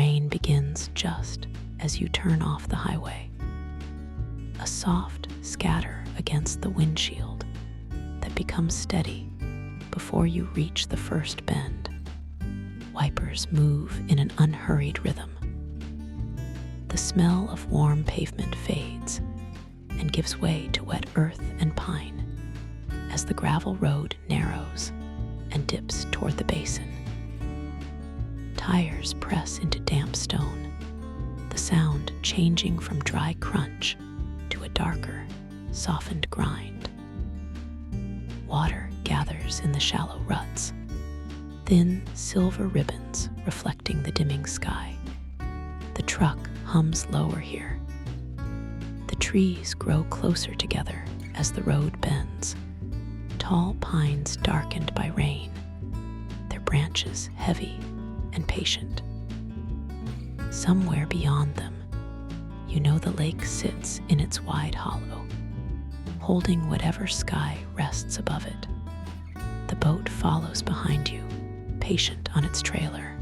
rain begins just as you turn off the highway. A soft scatter against the windshield that becomes steady before you reach the first bend. Wipers move in an unhurried rhythm. The smell of warm pavement fades and gives way to wet earth and pine as the gravel road narrows and dips toward the basin. Tires press into damp stone, the sound changing from dry crunch to a darker, softened grind. Water gathers in the shallow ruts, thin silver ribbons reflecting the dimming sky. The truck hums lower here. The trees grow closer together as the road bends, tall pines darkened by rain, their branches heavy and patient. Somewhere beyond them, you know the lake sits in its wide hollow, holding whatever sky rests above it. The boat follows behind you, patient on its trailer.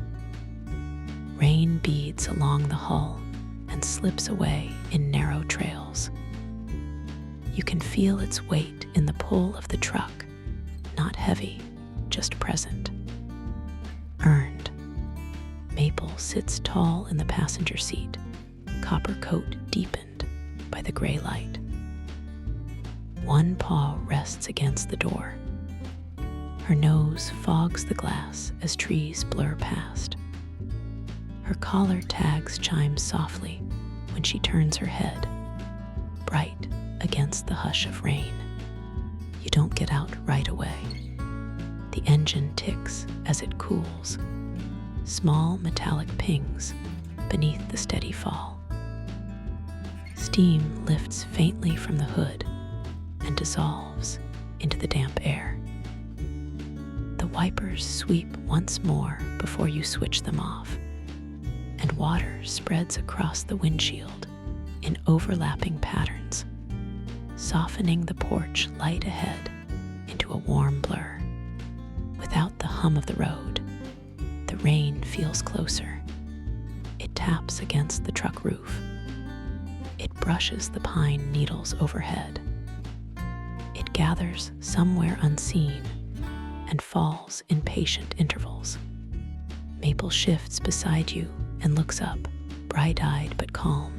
Rain beads along the hull and slips away in narrow trails. You can feel its weight in the pull of the truck, not heavy, just present. Earned. Maple sits tall in the passenger seat, copper coat deepened by the gray light. One paw rests against the door. Her nose fogs the glass as trees blur past. Her collar tags chime softly when she turns her head, bright against the hush of rain. You don't get out right away. The engine ticks as it cools, small metallic pings beneath the steady fall. Steam lifts faintly from the hood and dissolves into the damp air. The wipers sweep once more before you switch them off, and water spreads across the windshield in overlapping patterns, softening the porch light ahead into a warm blur. Without the hum of the road, the rain feels closer. It taps against the truck roof. It brushes the pine needles overhead. It gathers somewhere unseen and falls in patient intervals. Maple shifts beside you and looks up, bright-eyed but calm.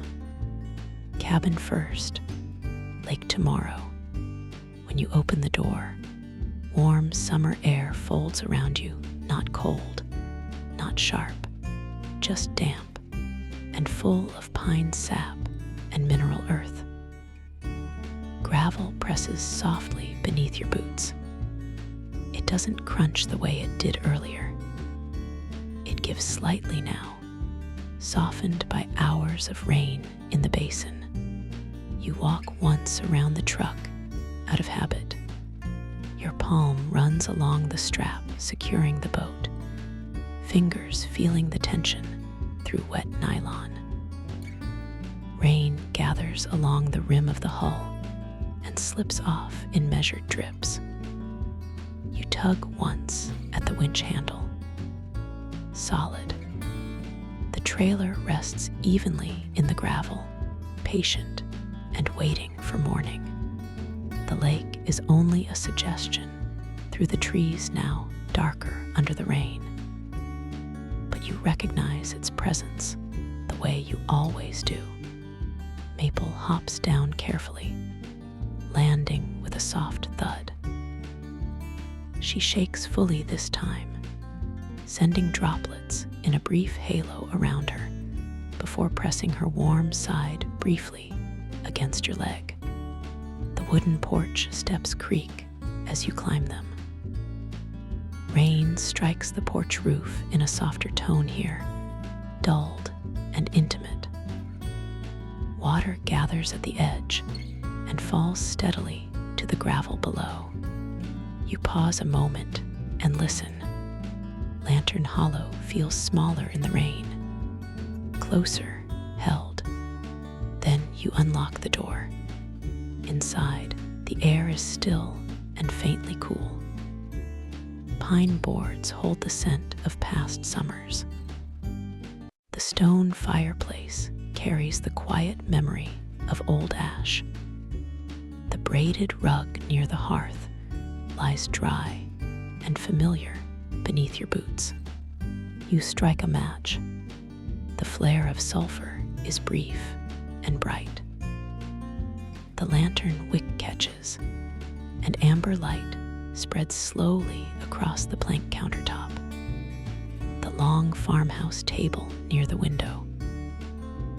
Cabin first, lake tomorrow. When you open the door, warm summer air folds around you, not cold, not sharp, just damp and full of pine sap and mineral earth. Gravel presses softly beneath your boots. It doesn't crunch the way it did earlier. It gives slightly now, softened by hours of rain in the basin. You walk once around the truck, out of habit. Your palm runs along the strap securing the boat, fingers feeling the tension through wet nylon. Rain gathers along the rim of the hull and slips off in measured drips. You tug once at the winch handle. Solid. The trailer rests evenly in the gravel, patient and waiting for morning. The lake is only a suggestion through the trees now darker under the rain. But you recognize its presence the way you always do. Maple hops down carefully, landing with a soft thud. She shakes fully this time, sending droplets in a brief halo around her before pressing her warm side briefly against your leg. The wooden porch steps creak as you climb them. Rain strikes the porch roof in a softer tone here, dulled and intimate. Water gathers at the edge and falls steadily to the gravel below. You pause a moment and listen. Lantern Hollow feels smaller in the rain, closer, held. Then you unlock the door. Inside, the air is still and faintly cool. Pine boards hold the scent of past summers. The stone fireplace carries the quiet memory of old ash. The braided rug near the hearth lies dry and familiar beneath your boots. You strike a match. The flare of sulfur is brief and bright. The lantern wick catches, and amber light spreads slowly across the plank countertop. The long farmhouse table near the window.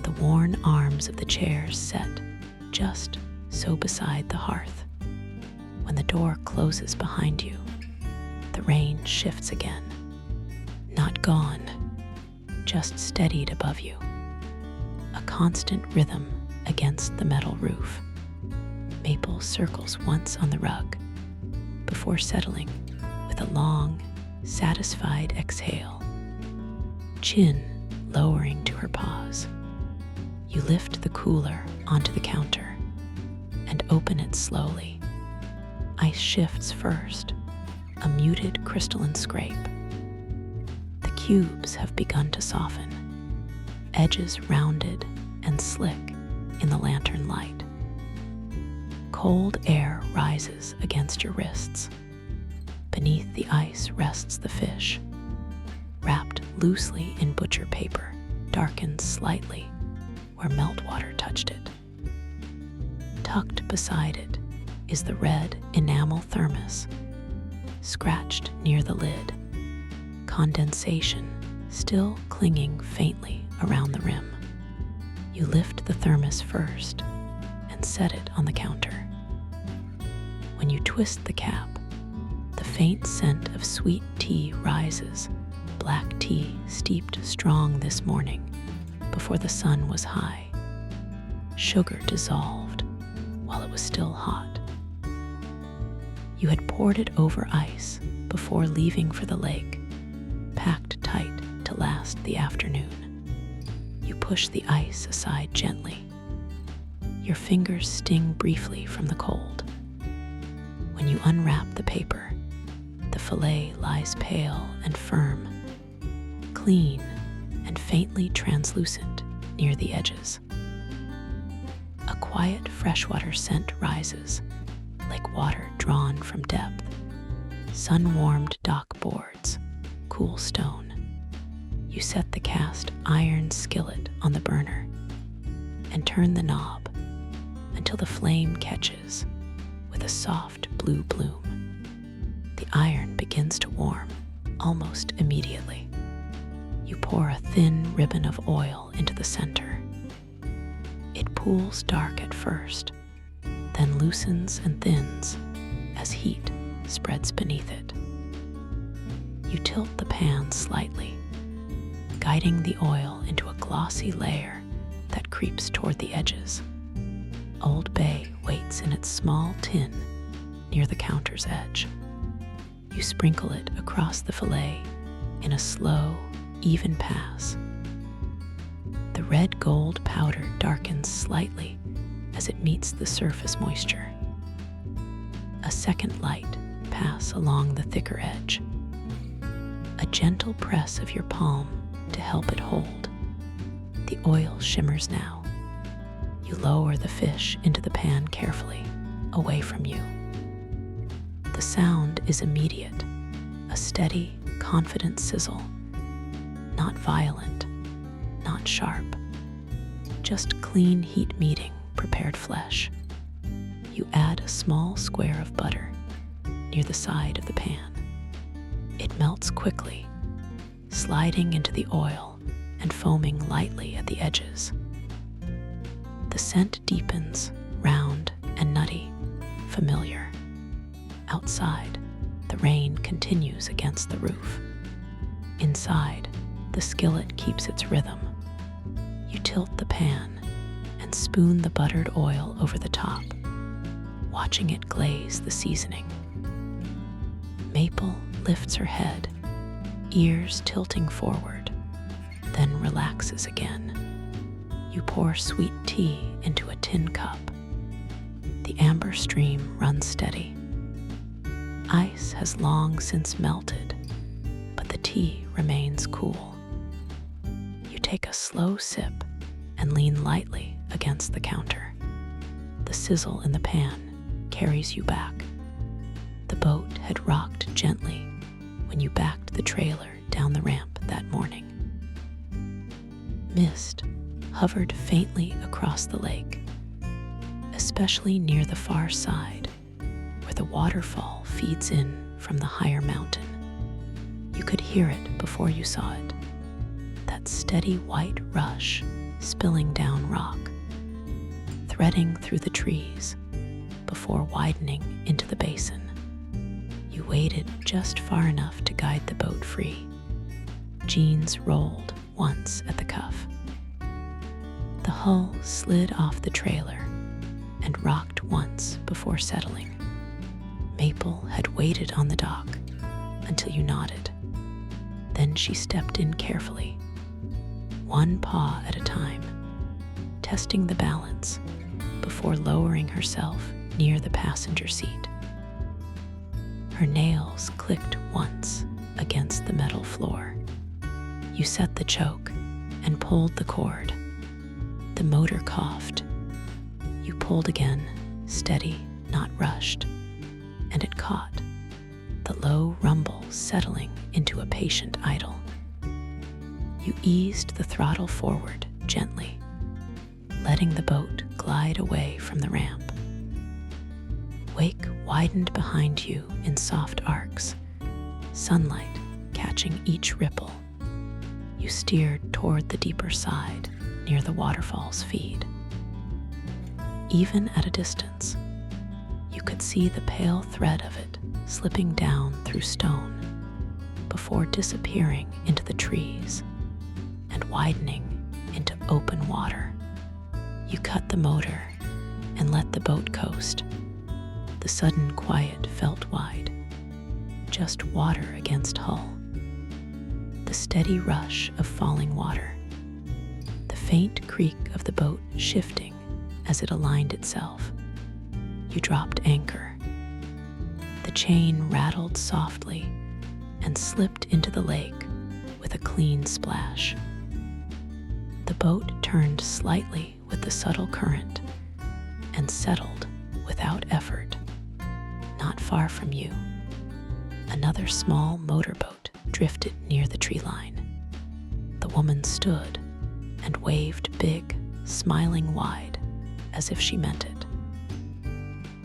The worn arms of the chairs set just so beside the hearth. When the door closes behind you, the rain shifts again. Not gone, just steadied above you. A constant rhythm against the metal roof. Maple circles once on the rug before settling with a long, satisfied exhale. Chin lowering to her paws. You lift the cooler onto the counter and open it slowly. Ice shifts first, a muted crystalline scrape. The cubes have begun to soften, edges rounded and slick in the lantern light. Cold air rises against your wrists. Beneath the ice rests the fish, wrapped loosely in butcher paper, darkened slightly where meltwater touched it. Tucked beside it is the red enamel thermos, scratched near the lid, condensation still clinging faintly around the rim. You lift the thermos first and set it on the counter. When you twist the cap, the faint scent of sweet tea rises, black tea steeped strong this morning before the sun was high. Sugar dissolved while it was still hot. You had poured it over ice before leaving for the lake, packed tight to last the afternoon. You push the ice aside gently. Your fingers sting briefly from the cold. When you unwrap the paper, the fillet lies pale and firm, clean and faintly translucent near the edges. A quiet freshwater scent rises, like water drawn from depth. Sun-warmed dock boards, cool stone. You set the cast iron skillet on the burner and turn the knob until the flame catches with a soft blue bloom. The iron begins to warm almost immediately. You pour a thin ribbon of oil into the center. It pools dark at first, then loosens and thins as heat spreads beneath it. You tilt the pan slightly, guiding the oil into a glossy layer that creeps toward the edges. Old Bay waits in its small tin near the counter's edge. You sprinkle it across the fillet in a slow, even pass. The red gold powder darkens slightly as it meets the surface moisture. A second light pass along the thicker edge. A gentle press of your palm to help it hold. The oil shimmers now. You lower the fish into the pan carefully, away from you. The sound is immediate, a steady, confident sizzle. Not violent, not sharp, just clean heat meeting prepared flesh. You add a small square of butter near the side of the pan. It melts quickly, sliding into the oil and foaming lightly at the edges. The scent deepens, round and nutty, familiar. Outside, the rain continues against the roof. Inside, the skillet keeps its rhythm. You tilt the pan and spoon the buttered oil over the top, watching it glaze the seasoning. Maple lifts her head, ears tilting forward, then relaxes again. You pour sweet tea into a tin cup. The amber stream runs steady. Ice has long since melted, but the tea remains cool. You take a slow sip and lean lightly against the counter. The sizzle in the pan carries you back. The boat had rocked gently when you backed the trailer down the ramp that morning. Mist hovered faintly across the lake, especially near the far side where the waterfall feeds in from the higher mountain. You could hear it before you saw it, that steady white rush spilling down rock, threading through the trees before widening into the basin. You waited just far enough to guide the boat free. Jeans rolled once at the cuff. The hull slid off the trailer and rocked once before settling. Maple had waited on the dock until you nodded. Then she stepped in carefully, one paw at a time, testing the balance before lowering herself near the passenger seat. Her nails clicked once against the metal floor. You set the choke and pulled the cord. The motor coughed. You pulled again, steady, not rushed, and it caught, the low rumble settling into a patient idle. You eased the throttle forward gently, letting the boat glide away from the ramp. Wake widened behind you in soft arcs, sunlight catching each ripple. You steered toward the deeper side near the waterfall's feed. Even at a distance, you could see the pale thread of it slipping down through stone before disappearing into the trees and widening into open water. You cut the motor and let the boat coast. The sudden quiet felt wide, just water against hull. The steady rush of falling water, the faint creak of the boat shifting as it aligned itself. You dropped anchor. The chain rattled softly and slipped into the lake with a clean splash. The boat turned slightly with the subtle current and settled without effort. Not far from you, another small motorboat drifted near the tree line. The woman stood and waved big, smiling wide, as if she meant it.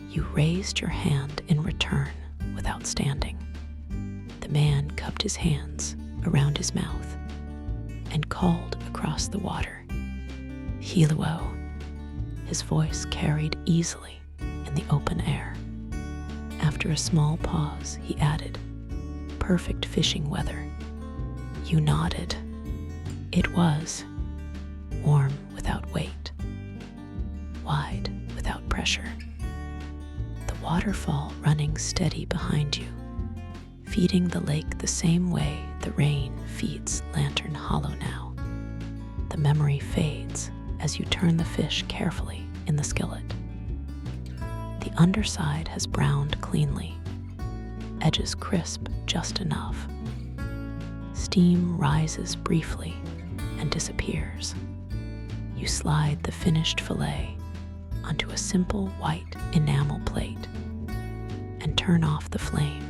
You raised your hand in return without standing. The man cupped his hands around his mouth and called across the water, "Hiluo." His voice carried easily in the open air. After a small pause, he added, "Perfect fishing weather." You nodded. It was warm without weight, wide without pressure. The waterfall running steady behind you, feeding the lake the same way the rain feeds Lantern Hollow now. The memory fades as you turn the fish carefully in the skillet. The underside has browned cleanly, edges crisp just enough. Steam rises briefly and disappears. You slide the finished fillet onto a simple white enamel plate and turn off the flame,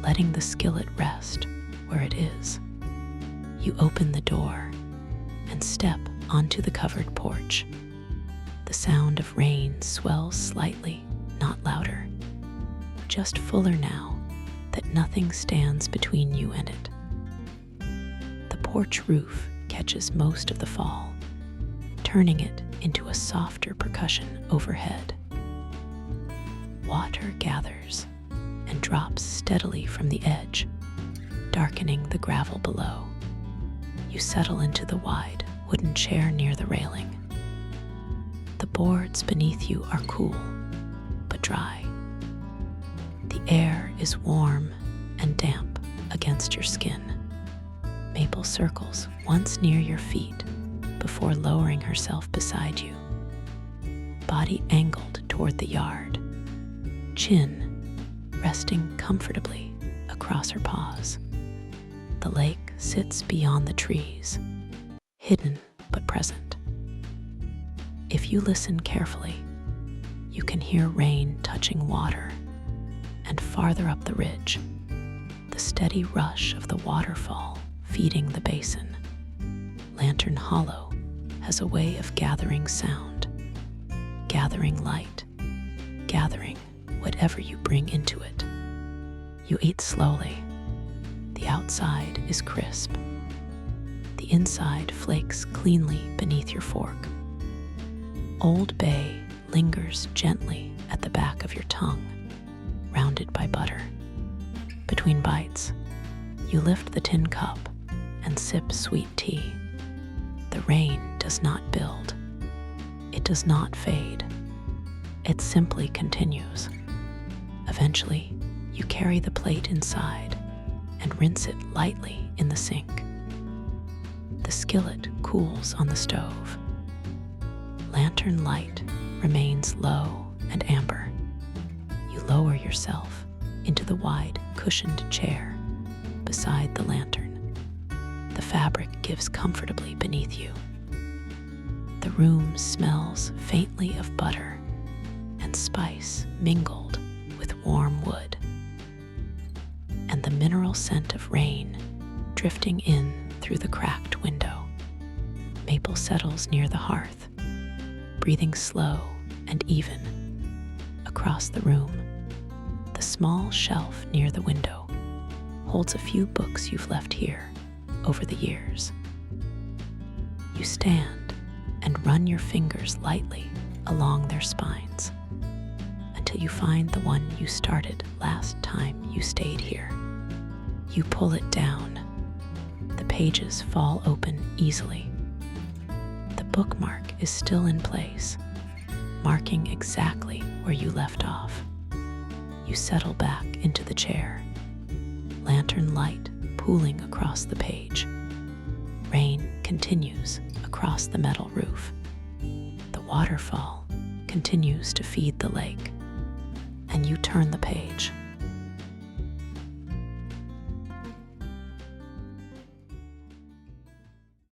letting the skillet rest where it is. You open the door and step onto the covered porch. The sound of rain swells slightly, not louder, just fuller now that nothing stands between you and it. The porch roof catches most of the fall, turning it into a softer percussion overhead. Water gathers and drops steadily from the edge, darkening the gravel below. You settle into the wide wooden chair near the railing. The boards beneath you are cool, but dry. The air is warm and damp against your skin. Maple circles once near your feet before lowering herself beside you. Body angled toward the yard, chin resting comfortably across her paws. The lake sits beyond the trees, hidden but present. If you listen carefully, you can hear rain touching water, and farther up the ridge, the steady rush of the waterfall feeding the basin. Lantern Hollow has a way of gathering sound, gathering light, gathering whatever you bring into it. You eat slowly. The outside is crisp. The inside flakes cleanly beneath your fork. Old Bay lingers gently at the back of your tongue, rounded by butter. Between bites, you lift the tin cup and sip sweet tea. The rain does not build. It does not fade. It simply continues. Eventually, you carry the plate inside and rinse it lightly in the sink. The skillet cools on the stove. Lantern light remains low and amber. You lower yourself into the wide, cushioned chair beside the lantern. The fabric gives comfortably beneath you. The room smells faintly of butter and spice mingled with warm wood, and the mineral scent of rain drifting in through the cracked window. Maple settles near the hearth, breathing slow and even. Across the room, the small shelf near the window holds a few books you've left here over the years. You stand and run your fingers lightly along their spines until you find the one you started last time you stayed here. You pull it down. The pages fall open easily. The bookmark is still in place, marking exactly where you left off. You settle back into the chair, lantern light pooling across the page. Rain continues across the metal roof. The waterfall continues to feed the lake, and you turn the page.